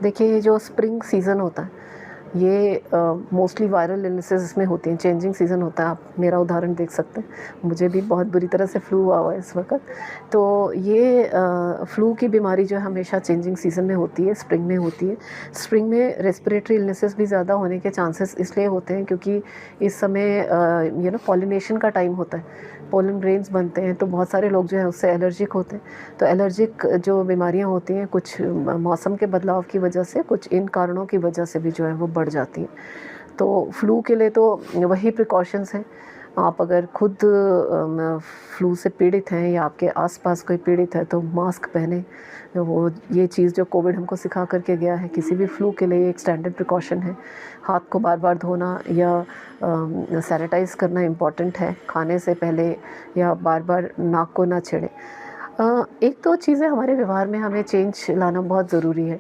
देखिए, ये जो स्प्रिंग सीज़न होता है, ये मोस्टली वायरल इलनेसेस इसमें होती हैं। चेंजिंग सीज़न होता है, आप मेरा उदाहरण देख सकते हैं। मुझे भी बहुत बुरी तरह से फ्लू हुआ हुआ है इस वक़्त। तो ये फ्लू की बीमारी जो है हमेशा चेंजिंग सीज़न में होती है, स्प्रिंग में होती है। स्प्रिंग में रेस्पिरेटरी इलनेसेस भी ज़्यादा होने के चांसेस इसलिए होते हैं क्योंकि इस समय पॉलिनेशन का टाइम होता है। पोलन ग्रेन्स बनते हैं, तो बहुत सारे लोग जो हैं उससे एलर्जिक होते हैं। तो एलर्जिक जो बीमारियाँ होती हैं, कुछ मौसम के बदलाव की वजह से, कुछ इन कारणों की वजह से भी जो है वो बढ़ जाती हैं। तो फ्लू के लिए तो वही प्रिकॉशंस हैं। आप अगर खुद फ्लू से पीड़ित हैं या आपके आसपास कोई पीड़ित है तो मास्क पहने। वो ये चीज़ जो कोविड हमको सिखा करके गया है, किसी भी फ्लू के लिए एक स्टैंडर्ड प्रिकॉशन है। हाथ को बार बार धोना या सैनिटाइज़ करना इम्पॉर्टेंट है खाने से पहले, या बार बार नाक को ना छेड़ें। एक तो चीज़ें हमारे व्यवहार में हमें चेंज लाना बहुत ज़रूरी है।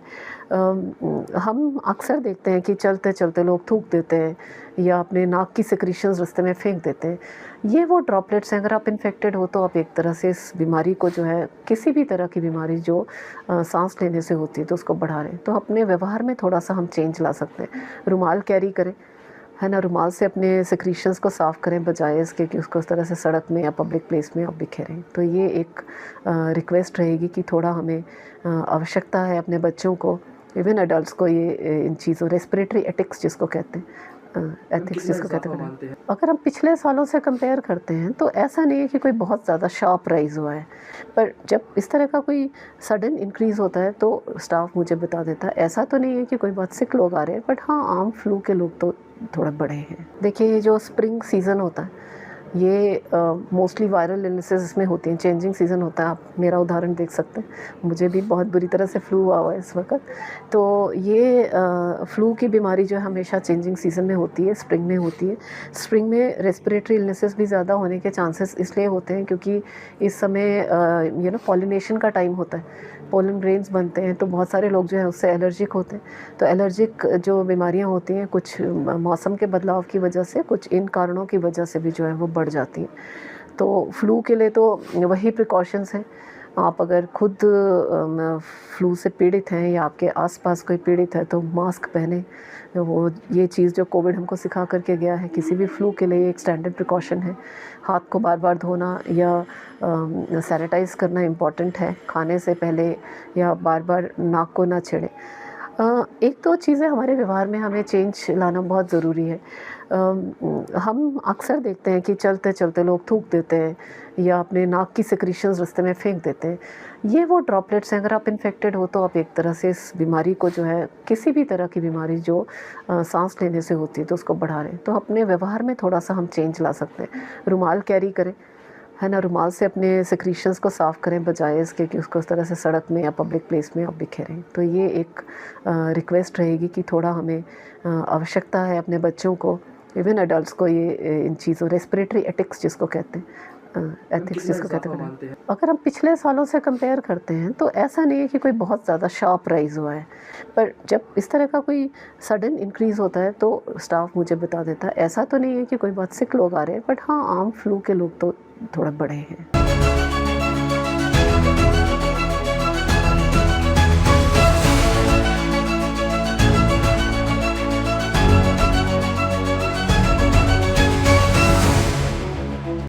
हम अक्सर देखते हैं कि चलते चलते लोग थूक देते हैं या अपने नाक की सिक्रीशंस रास्ते में फेंक देते हैं। ये वो ड्रॉपलेट्स हैं, अगर आप इन्फेक्टेड हो तो आप एक तरह से इस बीमारी को जो है, किसी भी तरह की बीमारी जो सांस लेने से होती है तो उसको बढ़ा रहे हैं। तो अपने व्यवहार में थोड़ा सा हम चेंज ला सकते हैं। रुमाल कैरी करें, है ना, रुमाल से अपने सिक्रीशंस को साफ़ करें बजाय इसके कि उसको उस तरह से सड़क में या पब्लिक प्लेस में आप बिखेरें। तो ये एक रिक्वेस्ट रहेगी कि थोड़ा हमें आवश्यकता है अपने बच्चों को, इवन एडल्ट्स को, ये इन चीज़ों रेस्पिरेटरी एथिक्स जिसको कहते हैं, एथिक्स जिसको कहते हैं। अगर हम पिछले सालों से कंपेयर करते हैं तो ऐसा नहीं है कि कोई बहुत ज़्यादा शार्प राइज़ हुआ है, पर जब इस तरह का कोई सडन इंक्रीज़ होता है तो स्टाफ मुझे बता देता है। ऐसा तो नहीं है कि कोई बहुत सिक लोग आ रहे हैं, बट हाँ, आम फ्लू के लोग तो थोड़ा बड़े हैं। देखिए, ये जो स्प्रिंग सीज़न होता है, ये मोस्टली वायरल इलनेसेस इसमें होती हैं। चेंजिंग सीज़न होता है, आप मेरा उदाहरण देख सकते हैं। मुझे भी बहुत बुरी तरह से फ्लू हुआ हुआ है इस वक़्त। तो ये फ्लू की बीमारी जो है हमेशा चेंजिंग सीज़न में होती है, स्प्रिंग में होती है। स्प्रिंग में रेस्पिरेटरी इलनेसेस भी ज़्यादा होने के चांसेस इसलिए होते हैं क्योंकि इस समय पॉलिनेशन का टाइम होता है। पोलन ग्रेन्स बनते हैं, तो बहुत सारे लोग जो हैं उससे एलर्जिक होते हैं। तो एलर्जिक जो बीमारियाँ होती हैं, कुछ मौसम के बदलाव की वजह से, कुछ इन कारणों की वजह से भी जो है वो बढ़ जाती हैं। तो फ्लू के लिए तो वही प्रिकॉशंस हैं। आप अगर खुद फ्लू से पीड़ित हैं या आपके आसपास कोई पीड़ित है तो मास्क पहने। वो ये चीज़ जो कोविड हमको सिखा करके गया है, किसी भी फ्लू के लिए एक स्टैंडर्ड प्रिकॉशन है। हाथ को बार बार धोना या सैनिटाइज़ करना इम्पॉर्टेंट है खाने से पहले, या बार बार नाक को ना छेड़ें। एक तो चीज़ें हमारे व्यवहार में हमें चेंज लाना बहुत ज़रूरी है। हम अक्सर देखते हैं कि चलते चलते लोग थूक देते हैं या अपने नाक की सिक्रीशंस रास्ते में फेंक देते हैं। ये वो ड्रॉपलेट्स हैं, अगर आप इन्फेक्टेड हो तो आप एक तरह से इस बीमारी को जो है, किसी भी तरह की बीमारी जो सांस लेने से होती है तो उसको बढ़ा रहे हैं। तो अपने व्यवहार में थोड़ा सा हम चेंज ला सकते हैं। रुमाल कैरी करें, है ना, रुमाल से अपने सिक्रीशंस को साफ़ करें बजाय इसके कि उसको उस तरह से सड़क में या पब्लिक प्लेस में आप बिखेरें। तो ये एक रिक्वेस्ट रहेगी कि थोड़ा हमें आवश्यकता है अपने बच्चों को, इवन एडल्ट्स को, ये इन चीज़ों रेस्पिरेटरी एथिक्स जिसको कहते हैं, एथिक्स जिसको कहते हैं। अगर हम पिछले सालों से कंपेयर करते हैं तो ऐसा नहीं है कि कोई बहुत ज़्यादा शार्प राइज़ हुआ है, पर जब इस तरह का कोई सडन इंक्रीज़ होता है तो स्टाफ मुझे बता देता है। ऐसा तो नहीं है कि कोई बहुत सिक लोग आ रहे हैं, बट हाँ, आम फ्लू के लोग तो थोड़ा बड़े हैं।